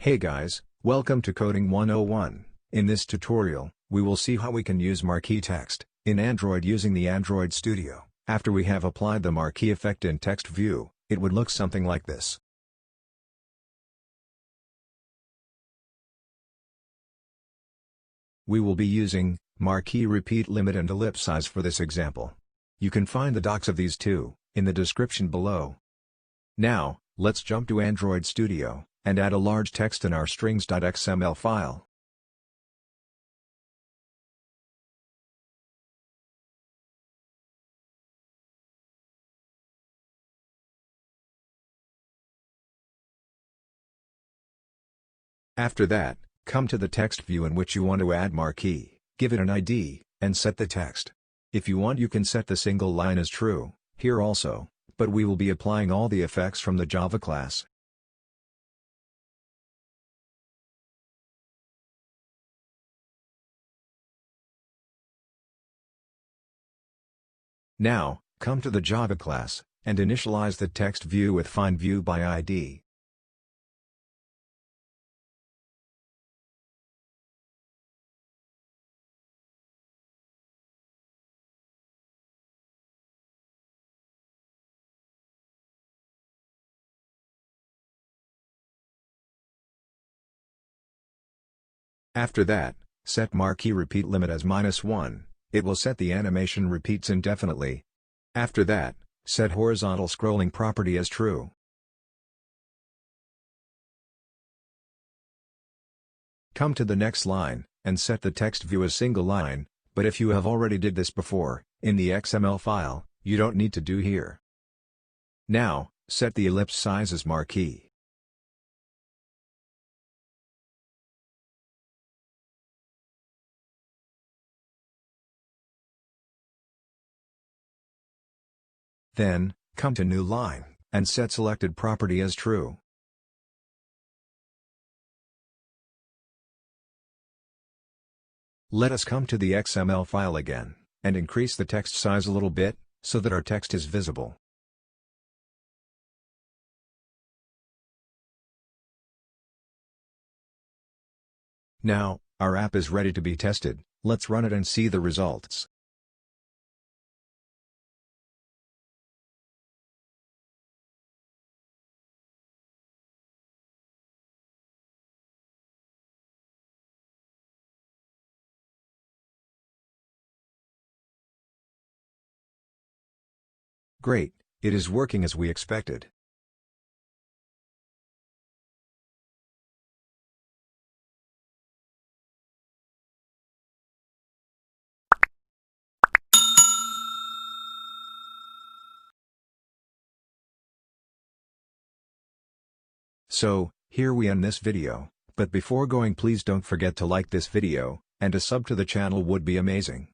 Hey guys, welcome to Coding 101. In this tutorial, we will see how we can use Marquee text in Android using the Android Studio. After we have applied the Marquee effect in text view, it would look something like this. We will be using Marquee repeat limit and ellipse size for this example. You can find the docs of these two in the description below. Now, let's jump to Android Studio and add a large text in our strings.xml file. After that, come to the text view in which you want to add Marquee, give it an ID, and set the text. If you want you can set the single line as true, here also, but we will be applying all the effects from the Java class. Now, come to the Java class, and initialize the text view with findView by ID. After that, set Marquee repeat limit as -1, it will set the animation repeats indefinitely. After that, set horizontal scrolling property as true. Come to the next line, and set the text view as single line, but if you have already did this before, in the XML file, you don't need to do here. Now, set the ellipse size as Marquee. Then, come to New Line, and set selected property as true. Let us come to the XML file again, and increase the text size a little bit, so that our text is visible. Now, our app is ready to be tested, let's run it and see the results. Great, it is working as we expected. So, here we end this video, but before going please don't forget to like this video, and a sub to the channel would be amazing.